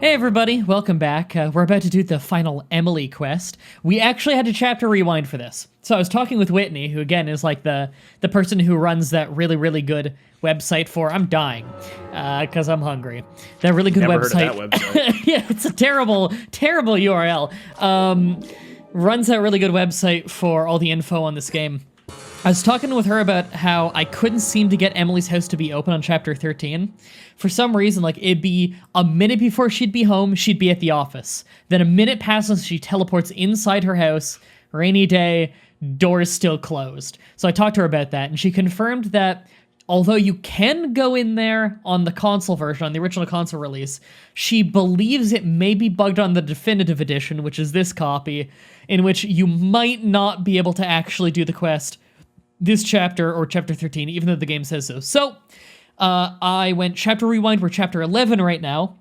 Hey everybody, welcome back. We're about to do the final Emily quest. We actually had to chapter rewind for this. So I was talking with Whitney, who again is like the person who runs that really good website for, I'm dying, because I'm hungry. That really good Never website. Heard of that website. Yeah, it's a terrible URL. Runs that really good website for all the info on this game. I was talking with her about how I couldn't seem to get Emily's house to be open on chapter 13. For some reason, like, it'd be a minute before she'd be home, she'd be at the office. Then a minute passes, she teleports inside her house, rainy day, doors still closed. So I talked to her about that, and she confirmed that although you can go in there on the console version, on the original console release, she believes it may be bugged on the definitive edition, which is this copy, in which you might not be able to actually do the quest this chapter or chapter 13, even though the game says so. So, I went chapter rewind. We're chapter 11 right now.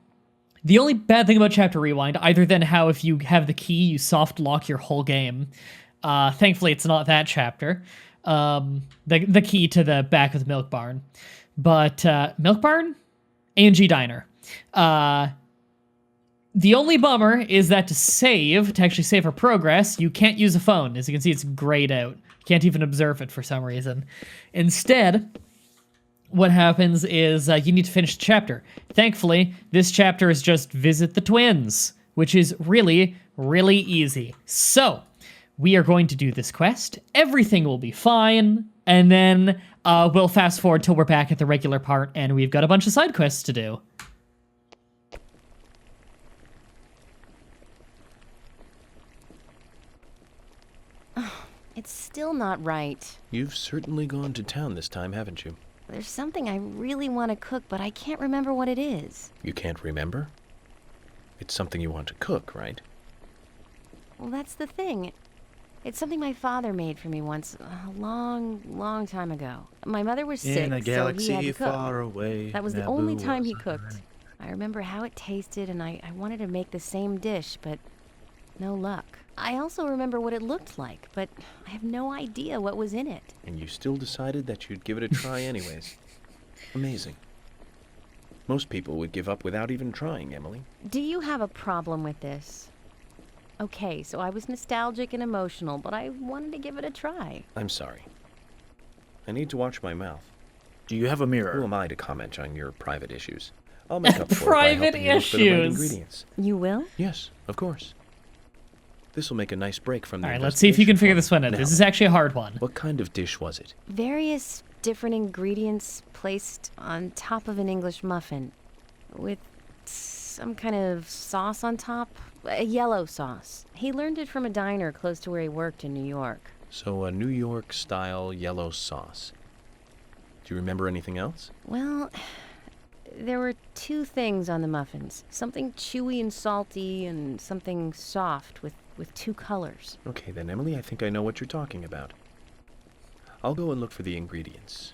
The only bad thing about chapter rewind, other than how if you have the key, you soft lock your whole game. Thankfully, it's not that chapter. The key to the back of the milk barn. But, milk barn? A&G Diner. The only bummer is that to actually save her progress, you can't use a phone. As you can see, it's grayed out. Can't even observe it for some reason. Instead, what happens is you need to finish the chapter. Thankfully, this chapter is just visit the twins, which is really easy. So, we are going to do this quest. Everything will be fine, and then we'll fast forward till we're back at the regular part, and we've got a bunch of side quests to do. It's still not right. You've certainly gone to town this time, haven't you? There's something I really want to cook, but I can't remember what it is. You can't remember? It's something you want to cook, right? Well, that's the thing. It's something my father made for me once, a long time ago. My mother was sick, In a so he had galaxy to cook. far away. That was the Naboo only time he was cooked. high. I remember how it tasted, and I wanted to make the same dish, but no luck. I also remember what it looked like, but I have no idea what was in it. And you still decided that you'd give it a try anyways. Amazing. Most people would give up without even trying, Emily. Do you have a problem with this? Okay, so I was nostalgic and emotional, but I wanted to give it a try. I'm sorry. I need to watch my mouth. Do you have a Who mirror? am I to comment on your private issues? I'll make up for it by Private helping you look for the right issues. ingredients. You will? Yes, of course. This will make a nice break from the All right, let's see if you can figure this one out. Now, This is actually a hard one. what kind of dish was it? Various different ingredients placed on top of an English muffin with some kind of sauce on top, a yellow sauce. He learned it from a diner close to where he worked in New York. So a New York-style yellow sauce. Do you remember anything else? Well, there were two things on the muffins. Something chewy and salty and something soft with two colors. Okay then, Emily, I think I know what you're talking about. I'll go and look for the ingredients.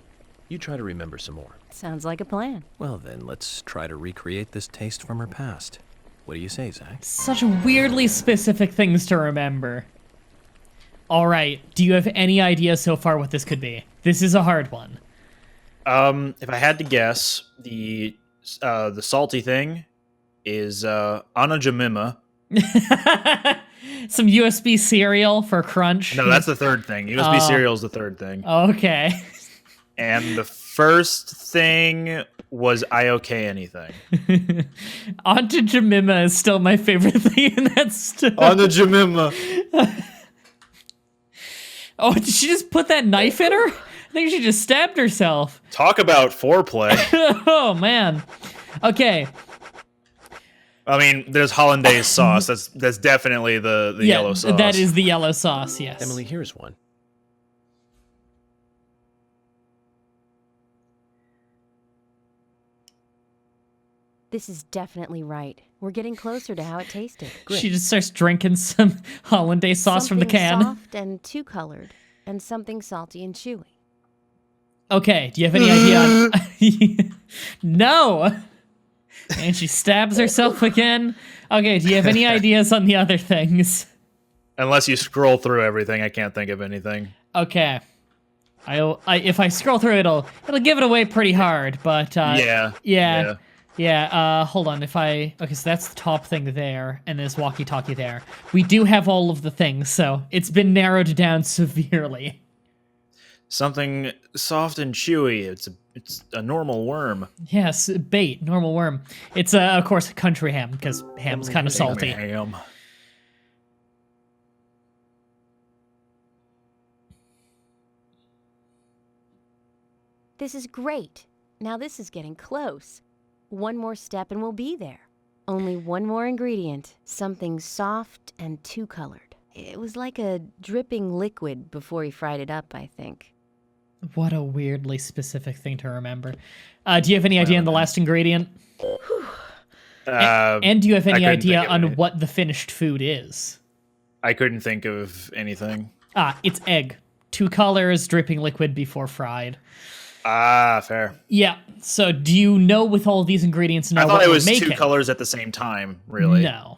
You try to remember some more. Sounds like a plan. Well then, let's try to recreate this taste from her past. What do you say, Zach? Such weirdly specific things to remember. All right, do you have any idea so far what this could be? This is a hard one. If I had to guess, the salty thing is Anna Jemima. Some USB cereal for crunch. No, that's the third thing. USB cereal is the third thing. Okay. And the first thing was I okay anything. Auntie Jemima is still my favorite thing in that stuff. Anna Jemima. Oh, did she just put that knife in her? I think she just stabbed herself. Talk about foreplay. Oh, man. Okay. I mean, there's hollandaise sauce. That's definitely the yellow sauce. That is the yellow sauce, yes. Emily, here's one. This is definitely right. We're getting closer to how it tasted. She just starts drinking some hollandaise sauce from the can. Something soft and two-colored, and something salty and chewy. Okay, do you have any idea? No! And she stabs herself again. Okay, do you have any ideas on the other things? Unless you scroll through everything, I can't think of anything. Okay. If I scroll through, it'll give it away pretty hard, but Yeah. Yeah, hold on. Okay, so that's the top thing there, and there's walkie-talkie there. We do have all of the things, so it's been narrowed down severely. Something soft and chewy. It's a normal worm. Yes, bait, normal worm. It's, of course, country ham, because ham's kind of salty. Ham. This is great. Now this is getting close. One more step and we'll be there. Only one more ingredient. Something soft and two-colored. It was like a dripping liquid before he fried it up, I think. What a weirdly specific thing to remember. Do you have any idea on the last ingredient? And do you have any idea on what the finished food is? I couldn't think of anything. It's egg. 2 colors, dripping liquid before fried. Fair. Yeah. So do you know with all these ingredients now I thought what it we're was making? 2 colors at the same time, really. No.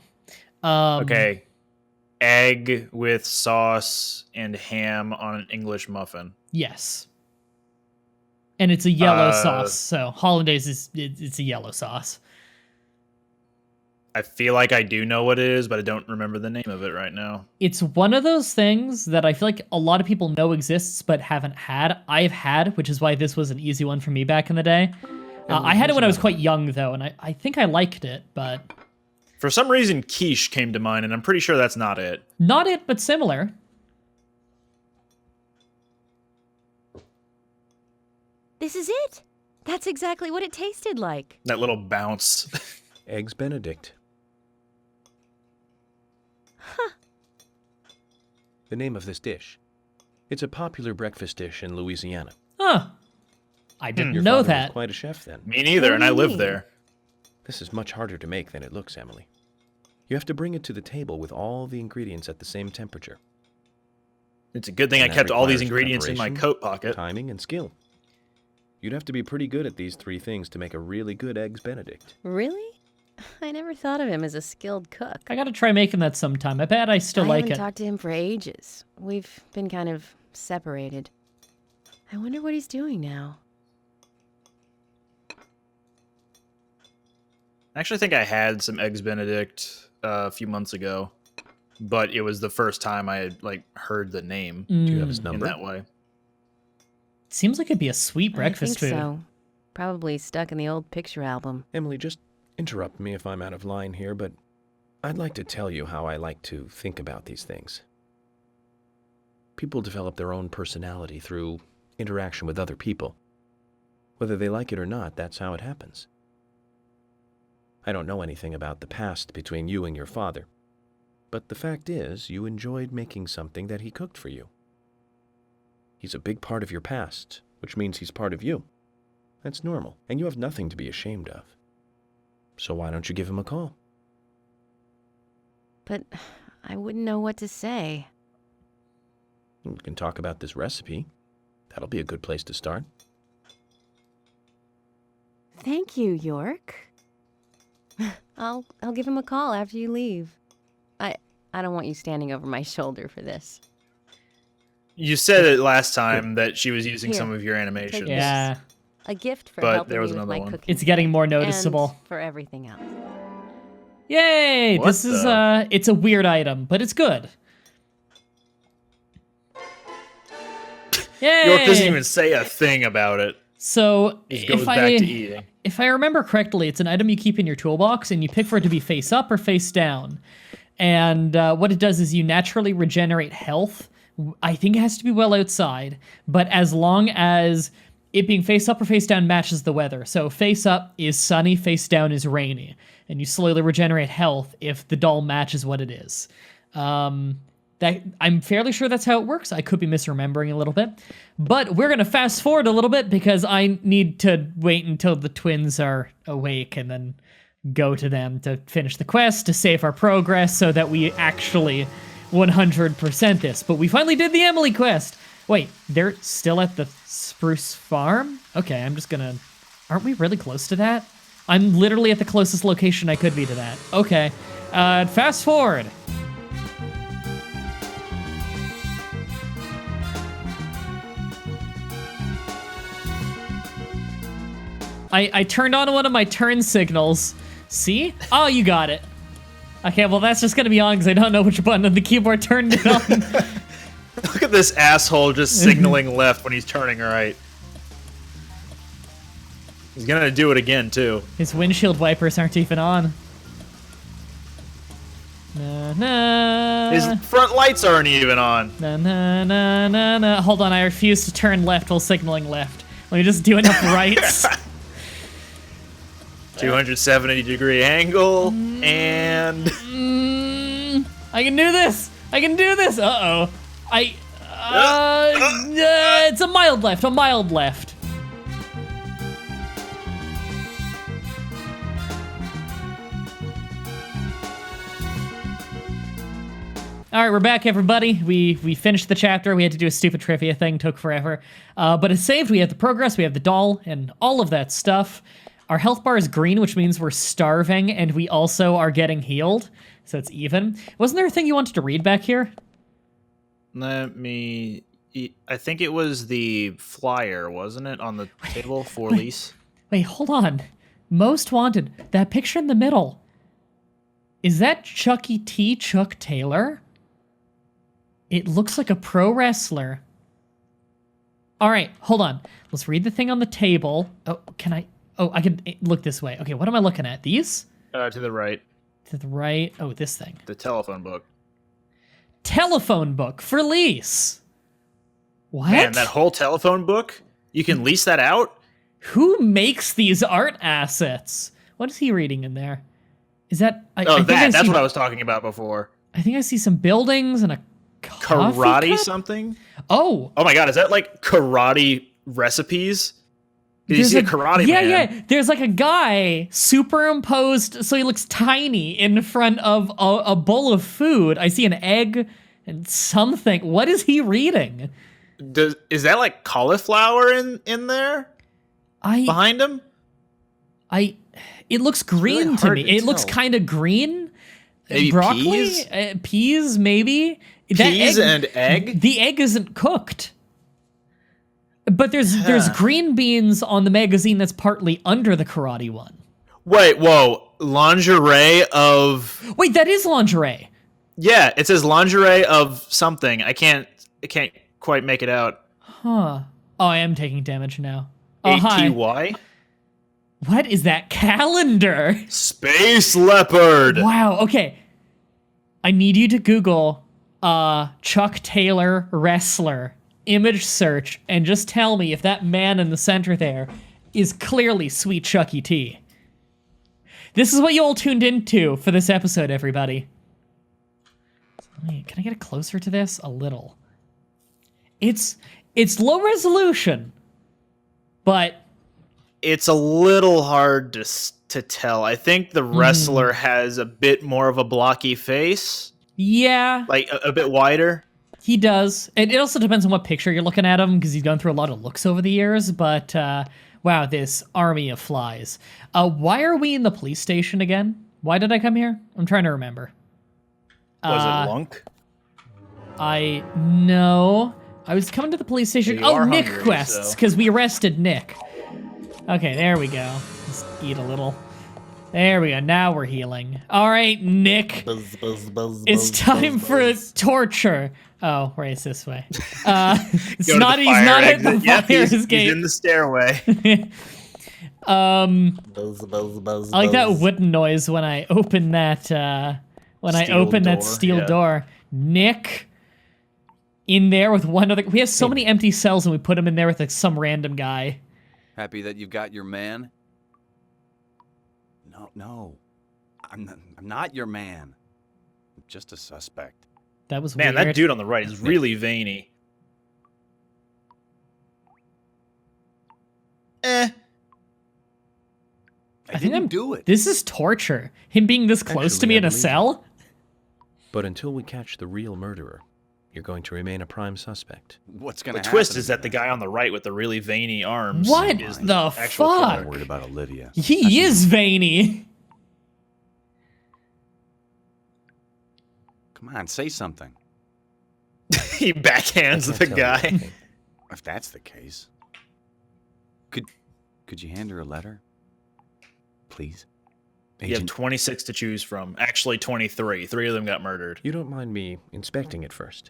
Okay. Egg with sauce and ham on an English muffin. Yes. And it's a yellow sauce, so hollandaise it's a yellow sauce. I feel like I do know what it is, but I don't remember the name of it right now. It's one of those things that I feel like a lot of people know exists but haven't had. I've had, which is why this was an easy one for me back in the day. I had it when I was quite young, though, and I think I liked it, but... For some reason, quiche came to mind, and I'm pretty sure that's not it. Not it, but similar. This is it. That's exactly what it tasted like. That little bounce. Eggs Benedict. Huh. The name of this dish. It's a popular breakfast dish in Louisiana. Huh. I didn't Your know father that. was quite a chef then. Me neither, What and do I you live mean? there. This is much harder to make than it looks, Emily. You have to bring it to the table with all the ingredients at the same temperature. It's a good thing And I that kept all these requires ingredients in my preparation, coat pocket. Timing and skill. You'd have to be pretty good at these 3 things to make a really good Eggs Benedict. Really? I never thought of him as a skilled cook. I gotta try making that sometime. I bet I still I like haven't it. talked to him for ages. We've been kind of separated. I wonder what he's doing now. I actually think I had some Eggs Benedict a few months ago, but it was the first time I had heard the name Do you have his in number? that way. Seems like it'd be a sweet breakfast I think food. so. Probably stuck in the old picture album. Emily, just interrupt me if I'm out of line here, but I'd like to tell you how I like to think about these things. People develop their own personality through interaction with other people. Whether they like it or not, that's how it happens. I don't know anything about the past between you and your father, but the fact is, you enjoyed making something that he cooked for you. He's a big part of your past, which means he's part of you. That's normal, and you have nothing to be ashamed of. So why don't you give him a call? But I wouldn't know what to say. We can talk about this recipe. That'll be a good place to start. Thank you, York. I'll give him a call after you leave. I don't want you standing over my shoulder for this. You said it last time that she was using Here, some of your animations. this. Yeah, A gift for But helping there was me with another my one. cooking. it's getting more and noticeable. for everything else. Yay! What This is the- it's a weird item, but it's good. Yay! York doesn't even say a thing about it. So He goes if back I to eating. if I remember correctly, it's an item you keep in your toolbox, and you pick for it to be face up or face down. And what it does is you naturally regenerate health. I think it has to be well outside, but as long as it being face up or face down matches the weather. So face up is sunny, face down is rainy, and you slowly regenerate health if the doll matches what it is. That I'm fairly sure that's how it works. I could be misremembering a little bit, but we're gonna fast forward a little bit because I need to wait until the twins are awake and then go to them to finish the quest to save our progress so that we actually 100% this. But we finally did the Emily quest. Wait, they're still at the Spruce Farm? Okay, I'm just gonna... Aren't we really close to that? I'm literally at the closest location I could be to that. Okay, fast forward. I turned on one of my turn signals. See? Oh, you got it. Okay, well, that's just gonna be on because I don't know which button on the keyboard turned it on. Look at this asshole just signaling left when he's turning right. He's gonna do it again, too. His windshield wipers aren't even on. Na, na. His front lights aren't even on. Na, na, na, na, na. Hold on, I refuse to turn left while signaling left. Let me just do enough rights. 270-degree angle, and... I can do this! I can do this! Uh-oh. It's a mild left, a mild left. All right, we're back, everybody. We finished the chapter. We had to do a stupid trivia thing. Took forever. But it's saved. We have the progress. We have the doll and all of that stuff. Our health bar is green, which means we're starving, and we also are getting healed. So it's even. Wasn't there a thing you wanted to read back here? Let me... I think it was the flyer, wasn't it, on the table for lease? Wait, hold on. Most wanted. That picture in the middle. Is that Chucky T. Chuck Taylor? It looks like a pro wrestler. All right, hold on. Let's read the thing on the table. Oh, can I? Oh, I can look this way. Okay, what am I looking at? These? To the right. To the right. Oh, this thing. The telephone book. Telephone book for lease. What? Man, that whole telephone book? You can lease that out? Who makes these art assets? What is he reading in there? Is that... That's what I was talking about before. I think I see some buildings and a coffee Karate cup? something? Oh. Oh my god, is that like karate recipes? Did you see a karate man? Yeah. There's like a guy superimposed, so he looks tiny in front of a bowl of food. I see an egg and something. What is he reading? Is that like cauliflower in there? Behind him? It looks green really to me. hard to It looks tell. kind of green. Maybe broccoli? peas? Peas, maybe. Peas and egg? The egg isn't cooked. But there's green beans on the magazine that's partly under the karate one. Wait, whoa. Lingerie of... Wait, that is lingerie. Yeah, it says lingerie of something. I can't quite make it out. Huh. Oh, I am taking damage now. Oh, hi. ATY? What is that calendar? Space Leopard! Wow, okay. I need you to Google Chuck Taylor wrestler image search and just tell me if that man in the center there is clearly Sweet Chucky T. This is what you all tuned into for this episode, everybody. Can I get it closer to this? A little. It's low resolution, but it's a little hard to tell. I think the wrestler has a bit more of a blocky face. Yeah. Like a bit wider. He does. It also depends on what picture you're looking at him, because he's gone through a lot of looks over the years, but wow, this army of flies. Why are we in the police station again? Why did I come here? I'm trying to remember. Was it Lunk? No. I was coming to the police station. So Nick hungry, quests, because we arrested Nick. Okay, there we go. Let's eat a little. There we go. Now we're healing. All right, Nick. It's time for torture. Oh, right, it's this way. He's not at the fire escape. He's in the stairway. I like that wooden noise when I open that steel door. Nick in there with one other. We have so many empty cells, and we put him in there with like some random guy. Happy that you've got your man? No. I'm not your man. I'm just a suspect. That was Man, weird. that dude on the right is really veiny. I didn't do it. This is torture. Him being this close to Actually, me in I a believe cell? But until we catch the real murderer, you're going to remain a prime suspect. What's The gonna happen? twist is that the guy on the right with the really veiny arms What is the actual fuck? killer. I'm worried about Olivia. He is veiny. Come on, say something. He backhands I the can't tell you guy. anything. If that's the case. Could you hand her a letter? Please? You have Agent, 26 to choose from. Actually, 23. 3 of them got murdered. You don't mind me inspecting it first?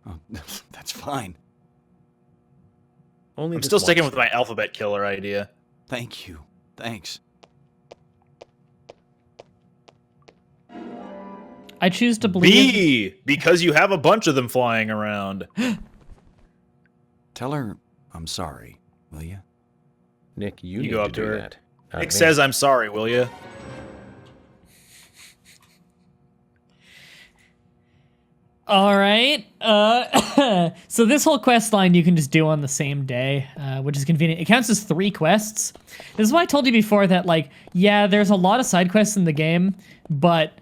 oh, that's fine. Only I'm this still sticking once. with my alphabet killer idea. Thank you. Thanks. I choose to believe. B, because you have a bunch of them flying around. Tell her I'm sorry, will you? Nick, you You need go to up to do her. that. Not Nick me. says, "I'm sorry, will you?" All right. So this whole quest line you can just do on the same day, which is convenient. It counts as 3 quests. This is why I told you before that, like, yeah, there's a lot of side quests in the game, but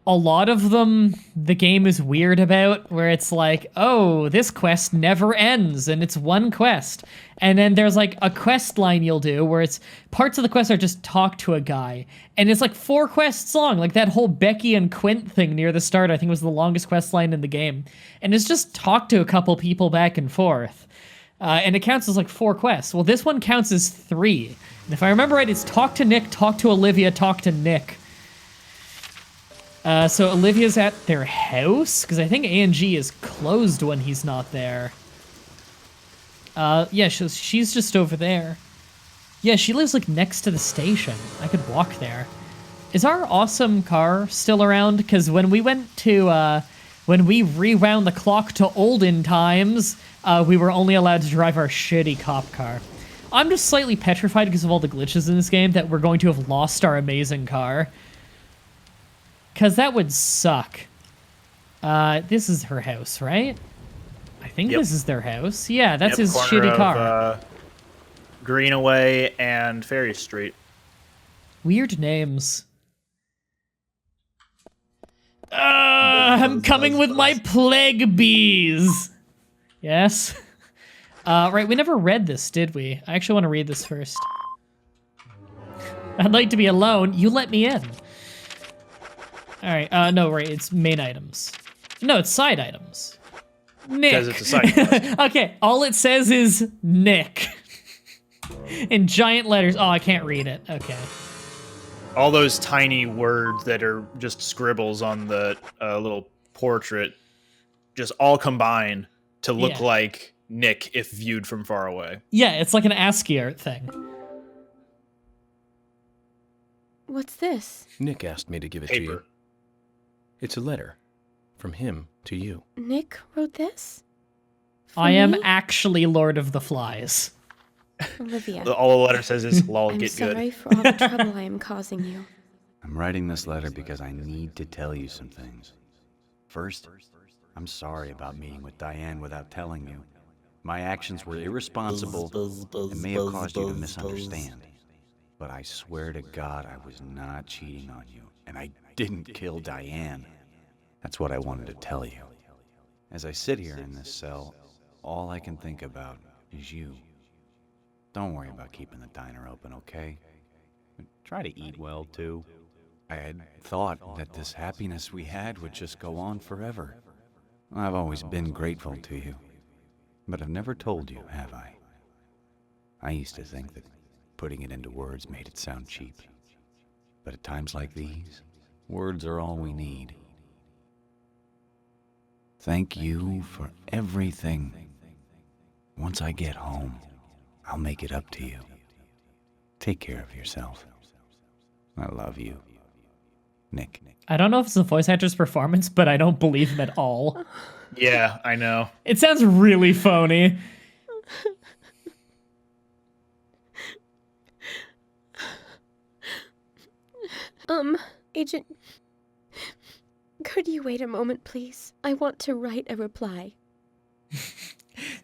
a lot of them the game is weird about, where it's like, oh, this quest never ends, and it's one quest. And then there's like a quest line you'll do where it's parts of the quest are just talk to a guy, and it's like 4 quests long. Like that whole Becky and Quint thing near the start, I think, was the longest quest line in the game, and it's just talk to a couple people back and forth. And it counts as like 4 quests. Well, this one counts as 3. And if I remember right, it's talk to Nick, talk to Olivia, talk to Nick. So Olivia's at their house, because I think A&G is closed when he's not there. Yeah, she's just over there. Yeah, she lives like next to the station. I could walk there. Is our awesome car still around? Because when we went to, when we rewound the clock to olden times, we were only allowed to drive our shitty cop car. I'm just slightly petrified because of all the glitches in this game that we're going to have lost our amazing car. Because that would suck. This is her house, right? I think Yep. this is their house. Yeah, that's Yep, his corner shitty of, car. Greenaway and Ferry Street. Weird names. I'm coming with my plague bees. Yes. Right, we never read this, did we? I actually want to read this first. I'd like to be alone. You let me in. All right. No, right. It's main items. No, it's side items. Nick. Because it's a side quest. Okay. All it says is Nick. In giant letters. Oh, I can't read it. Okay. All those tiny words that are just scribbles on the little portrait just all combine to look Yeah. like Nick if viewed from far away. Yeah, it's like an ASCII art thing. What's this? Nick asked me to give it to you. Paper. It's a letter from him to you. Nick wrote this? For I am me? actually Lord of the Flies. Olivia. All the letter says is "lol, I'm get sorry good." for all the trouble I am causing you. I'm writing this letter because I need to tell you some things. First, I'm sorry about meeting with Diane without telling you. My actions were irresponsible and may have caused you to misunderstand. But I swear to God I was not cheating on you, and I didn't kill Diane. That's what I wanted to tell you. As I sit here in this cell, all I can think about is you. Don't worry about keeping the diner open, okay? But try to eat well, too. I had thought that this happiness we had would just go on forever. I've always been grateful to you, but I've never told you, have I? I used to think that putting it into words made it sound cheap. But at times like these, words are all we need. Thank you for everything. Once I get home, I'll make it up to you. Take care of yourself. I love you. Nick. I don't know if it's the voice actor's performance, but I don't believe him at all. Yeah, I know. It sounds really phony. Agent, could you wait a moment, please? I want to write a reply.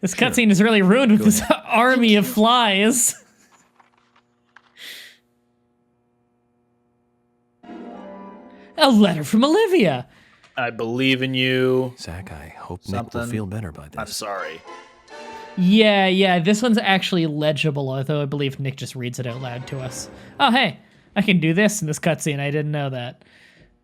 This cutscene is really ruined with this army of flies. A letter from Olivia. I believe in you. Zach, I hope Nick will Something. feel better by I'm this. sorry. Yeah, this one's actually legible, although I believe Nick just reads it out loud to us. Oh, hey, I can do this in this cutscene. I didn't know that.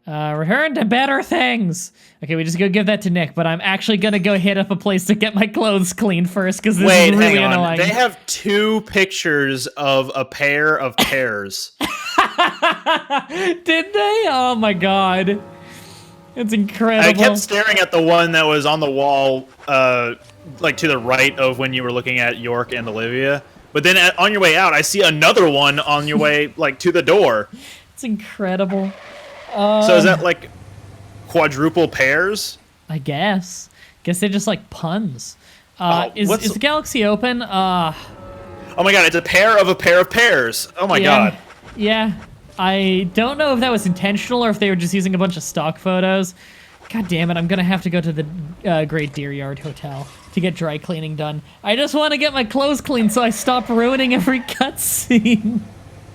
Return to better things. Okay, we just go give that to Nick, but I'm actually gonna go hit up a place to get my clothes cleaned first, because this is really hang on. annoying. They have 2 pictures of a pair of pears. Did they? Oh my god. It's incredible. I kept staring at the one that was on the wall, like to the right of when you were looking at York and Olivia. But then on your way out, I see another one on your way, like, to the door. It's incredible. So is that, like, quadruple pairs? I guess. Guess they just like puns. Is the galaxy open? Oh my god, it's a pair of pairs. Oh my god. Yeah. I don't know if that was intentional or if they were just using a bunch of stock photos. God damn it, I'm gonna have to go to the Great Deer Yard Hotel to get dry cleaning done. I just want to get my clothes cleaned so I stop ruining every cutscene.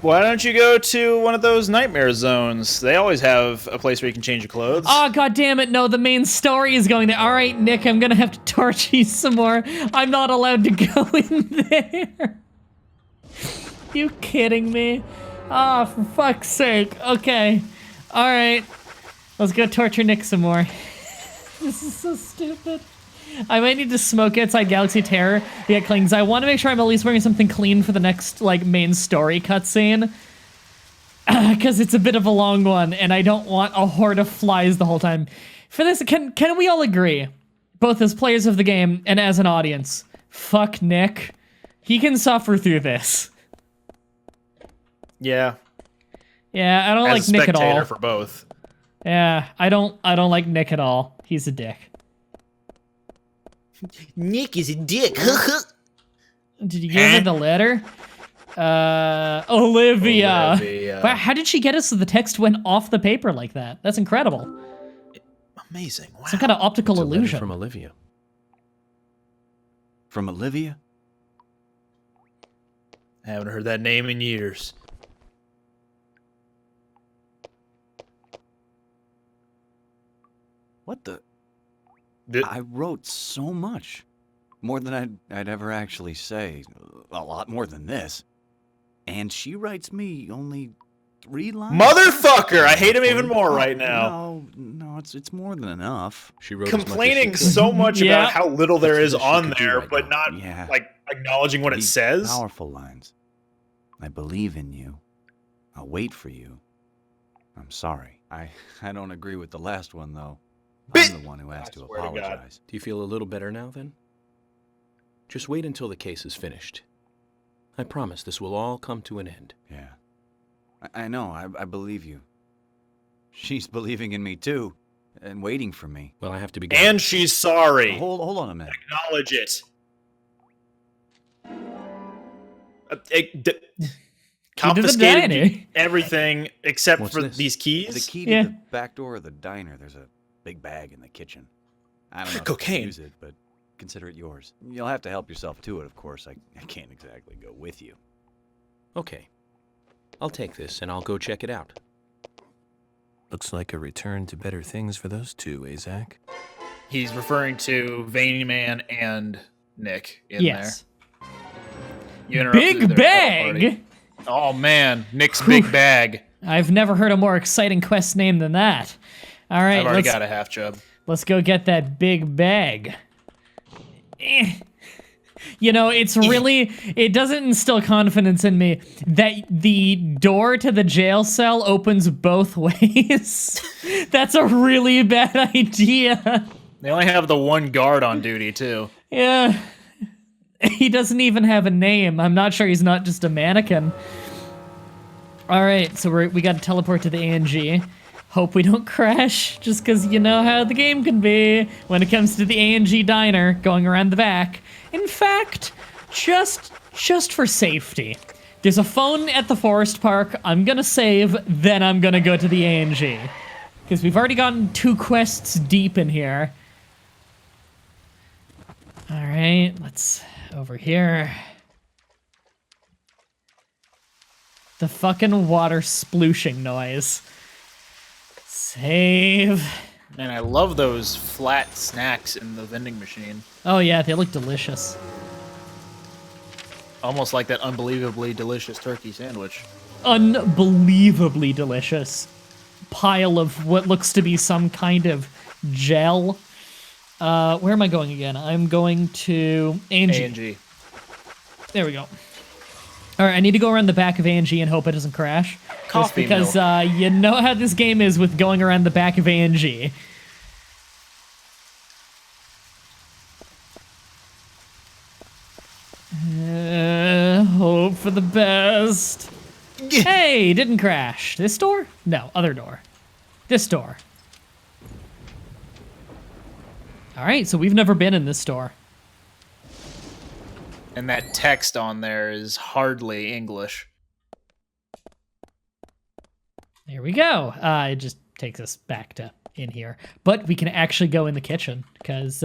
Why don't you go to one of those nightmare zones? They always have a place where you can change your clothes. Oh, god damn it, no, the main story is going there. All right, Nick, I'm gonna have to torture you some more. I'm not allowed to go in there. You kidding me? Ah, for fuck's sake. Okay. All right. Let's go torture Nick some more. This is so stupid. I might need to smoke outside Galaxy Terror to get clean, because I want to make sure I'm at least wearing something clean for the next, like, main story cutscene. Because it's a bit of a long one, and I don't want a horde of flies the whole time. For this, can we all agree, both as players of the game and as an audience, fuck Nick. He can suffer through this. Yeah. Yeah, I don't like Nick at all. Spectator for both. Yeah, I don't like Nick at all. He's a dick. Nick is a dick. Did you give her the letter? Olivia. Wow, how did she get us so the text went off the paper like that? That's incredible. Amazing. Wow. Some kind of optical It's a letter illusion. from Olivia. From Olivia? I haven't heard that name in years. What the? The- I wrote so much. More than I'd ever actually say. A lot more than this. And she writes me only 3 lines. Motherfucker! I hate him even more right now. No, it's more than enough. She wrote Complaining as much as she so much Yeah. about how little there is That's what she on could do there, right but now. not Yeah. like acknowledging what it These says. Powerful lines. I believe in you. I'll wait for you. I'm sorry. I don't agree with the last one though. I'm the one who has I to swear to God. apologize. Do you feel a little better now, then? Just wait until the case is finished. I promise this will all come to an end. Yeah. I know. I believe you. She's believing in me too, and waiting for me. Well, I have to be going. And she's sorry. Hold on a minute. Acknowledge it. diner. Confiscated everything except What's for this? these keys. The key Yeah. to the back door of the diner. There's a big bag in the kitchen. I don't know if Cocaine. you use it, but consider it yours. You'll have to help yourself to it, of course. I can't exactly go with you. Okay. I'll take this and I'll go check it out. Looks like a return to better things for those two, eh, Zach? He's referring to Veiny Man and Nick in Yes. there. You interrupted Big their bag. party. Oh man, Nick's big bag. I've never heard a more exciting quest name than that. All right, I've already got a half chub. let's go get that big bag. You know, it's really, it doesn't instill confidence in me that the door to the jail cell opens both ways. That's a really bad idea. They only have the one guard on duty too. Yeah. He doesn't even have a name. I'm not sure he's not just a mannequin. All right, so we got to teleport to the ANG. Hope we don't crash, just because you know how the game can be when it comes to the ANG diner going around the back. In fact, just for safety. There's a phone at the forest park. I'm gonna save, then I'm gonna go to the ANG. Because we've already gotten 2 quests deep in here. All right, let's over here. The fucking water splooshing noise. Save. Man, I love those flat snacks in the vending machine. Oh yeah, they look delicious. Almost like that unbelievably delicious turkey sandwich. Unbelievably delicious. pile of what looks to be some kind of gel. Where am I going again? I'm going to Angie. Angie. There we go. All right, I need to go around the back of Angie and hope it doesn't crash. Coffee Just because milk. you know how this game is with going around the back of Angie. Hope for the best. Hey, didn't crash. This door? No, other door. This door. All right, so we've never been in this door. And that text on there is hardly English. There we go. It just takes us back to in here. But we can actually go in the kitchen, because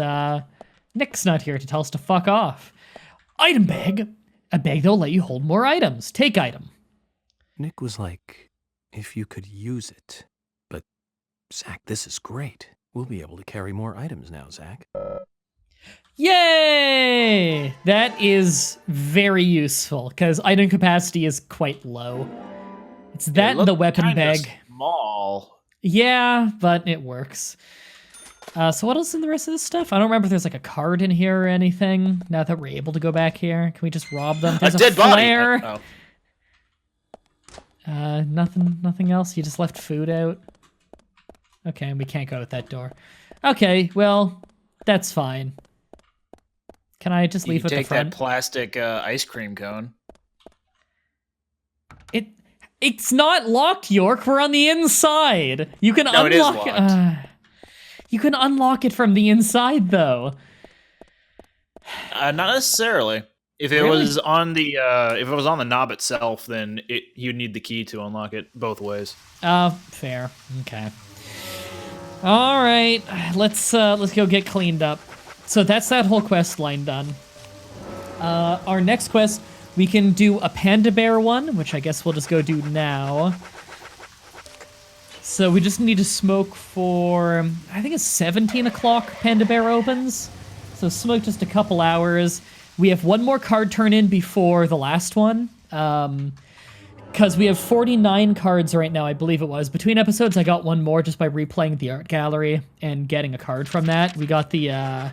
Nick's not here to tell us to fuck off. Item bag. A bag that'll let you hold more items. Take item. Nick was like, if you could use it. But, Zach, this is great. We'll be able to carry more items now, Zach. Yay! That is very useful, because item capacity is quite low. It's that and the weapon bag. Small. Yeah, but it works. So what else in the rest of this stuff? I don't remember if there's like a card in here or anything. Now that we're able to go back here, can we just rob them? There's a dead flare. body. Nothing else. You just left food out. Okay, and we can't go out that door. Okay, well, that's fine. Can I just leave You at the take front? that plastic ice cream cone. It's not locked, York. We're on the inside. You can No, unlock it is locked. You can unlock it from the inside, though. Not necessarily. If it Really? was on the if it was on the knob itself, then you'd need the key to unlock it both ways. Fair. Okay. All right, let's go get cleaned up. So that's that whole quest line done. Our next quest, we can do a panda bear one, which I guess we'll just go do now. So we just need to smoke for, I think it's 17 o'clock panda bear opens. So smoke just a couple hours. We have one more card turn in before the last one. Because we have 49 cards right now, I believe it was. Between episodes, I got one more just by replaying the art gallery and getting a card from that. We got the,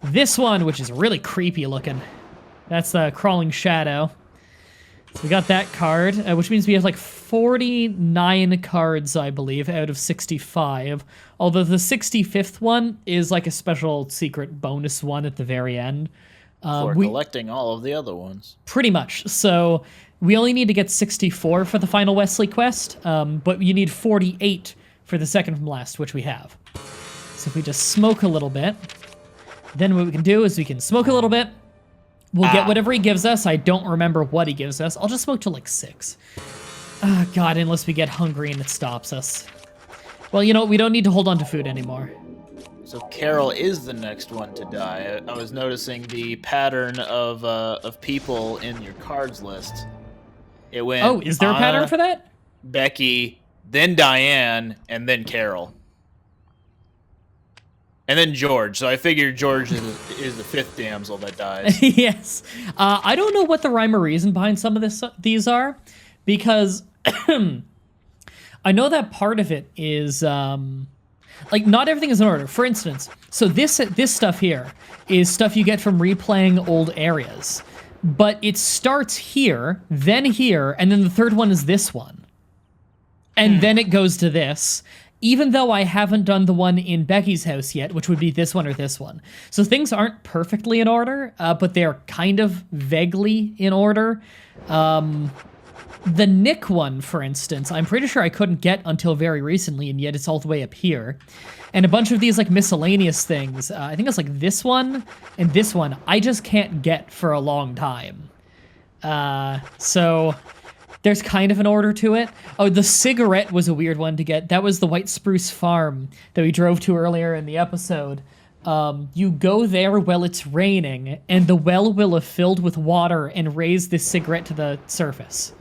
this one, which is really creepy looking. That's the Crawling Shadow. So we got that card, which means we have like 49 cards, I believe, out of 65. Although the 65th one is like a special secret bonus one at the very end. For collecting all of the other ones. Pretty much. So we only need to get 64 for the final Wesley quest, but you need 48 for the second from last, which we have. So if we just smoke a little bit, then what we can do is we can smoke a little bit. We'll get whatever he gives us. I don't remember what he gives us. I'll just smoke to like 6. God, unless we get hungry and it stops us. Well, you know, we don't need to hold on to food anymore. So Carol is the next one to die. I was noticing the pattern of people in your cards list. It went. Oh, is there a pattern for that? Becky, then Diane, and then Carol. And then George. So I figured George is the 5th damsel that dies. Yes. I don't know what the rhyme or reason behind some of these are, because I know that part of it is like not everything is in order. For instance, so this stuff here is stuff you get from replaying old areas, but it starts here, and then the third one is this one, and then it goes to this. Even though I haven't done the one in Becky's house yet, which would be this one or this one. So things aren't perfectly in order, but they're kind of vaguely in order. The Nick one, for instance, I'm pretty sure I couldn't get until very recently, and yet it's all the way up here. And a bunch of these like miscellaneous things, I think it's like this one and this one, I just can't get for a long time. So there's kind of an order to it. Oh, the cigarette was a weird one to get. That was the White Spruce Farm that we drove to earlier in the episode. You go there while it's raining, and the well will have filled with water and raise this cigarette to the surface.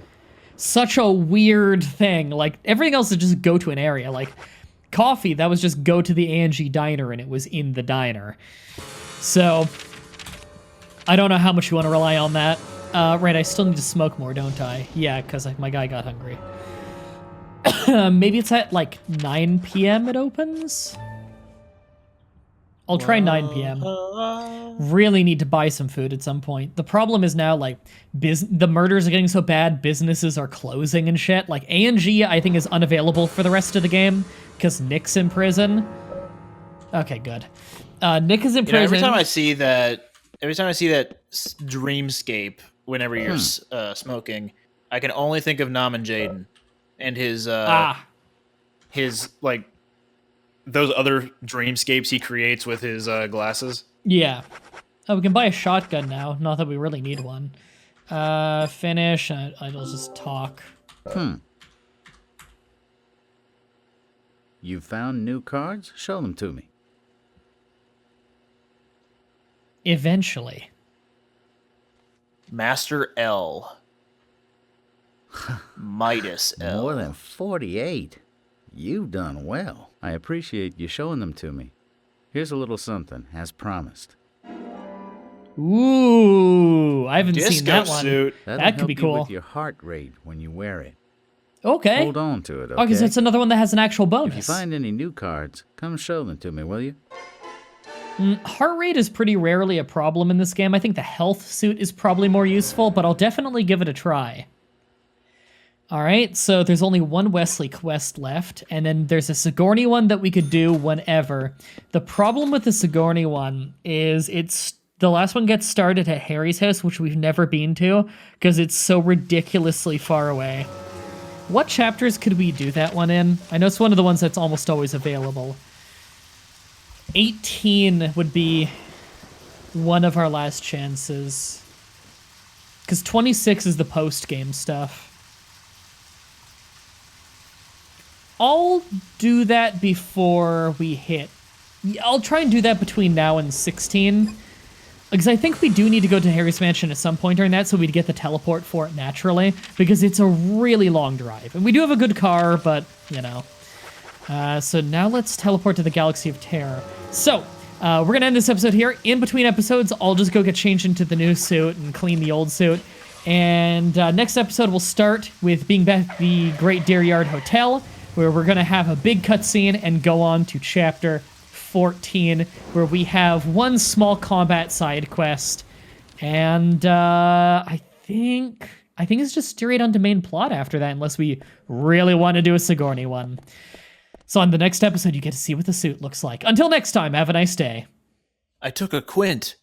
Such a weird thing. Like, everything else is just go to an area. Like, coffee, that was just go to the Angie diner, and it was in the diner. So, I don't know how much you want to rely on that. Right, I still need to smoke more, don't I? Yeah, because my guy got hungry. Maybe it's at like 9 p.m. it opens? I'll try 9 p.m. Really need to buy some food at some point. The problem is now, like, the murders are getting so bad, businesses are closing and shit. Like, A&G, I think, is unavailable for the rest of the game, because Nick's in prison. Okay, good. Nick is in prison. Every time I see that dreamscape, whenever you're smoking, I can only think of Nam and Jaden and his like those other dreamscapes he creates with his glasses. Yeah. Oh, we can buy a shotgun now. Not that we really need one. Finish. I'll just talk. You found new cards? Show them to me. Eventually. Master L. Midas L. More than 48. You've done well. I appreciate you showing them to me. Here's a little something, as promised. Ooh, I haven't Disco seen that one. suit. That could be help you cool. with your heart rate when you wear it. Okay. Hold on to it, okay? Oh, because it's another one that has an actual bonus. If you find any new cards, come show them to me, will you? Heart rate is pretty rarely a problem in this game. I think the health suit is probably more useful, but I'll definitely give it a try. Alright, so there's only one Wesley quest left, and then there's a Sigourney one that we could do whenever. The problem with the Sigourney one is the last one gets started at Harry's house, which we've never been to, because it's so ridiculously far away. What chapters could we do that one in? I know it's one of the ones that's almost always available. 18 would be one of our last chances. Because 26 is the post-game stuff. I'll do that before we hit. I'll try and do that between now and 16. Because I think we do need to go to Harry's Mansion at some point during that, so we'd get the teleport for it naturally. Because it's a really long drive. And we do have a good car, but, you know. So now let's teleport to the Galaxy of Terror. So, we're going to end this episode here. In between episodes, I'll just go get changed into the new suit and clean the old suit. And next episode, we'll start with being back at the Great Dairy Yard Hotel, where we're going to have a big cutscene and go on to Chapter 14, where we have one small combat side quest. And I think it's just straight on to main plot after that, unless we really want to do a Sigourney one. So on the next episode, you get to see what the suit looks like. Until next time, have a nice day. I took a quint.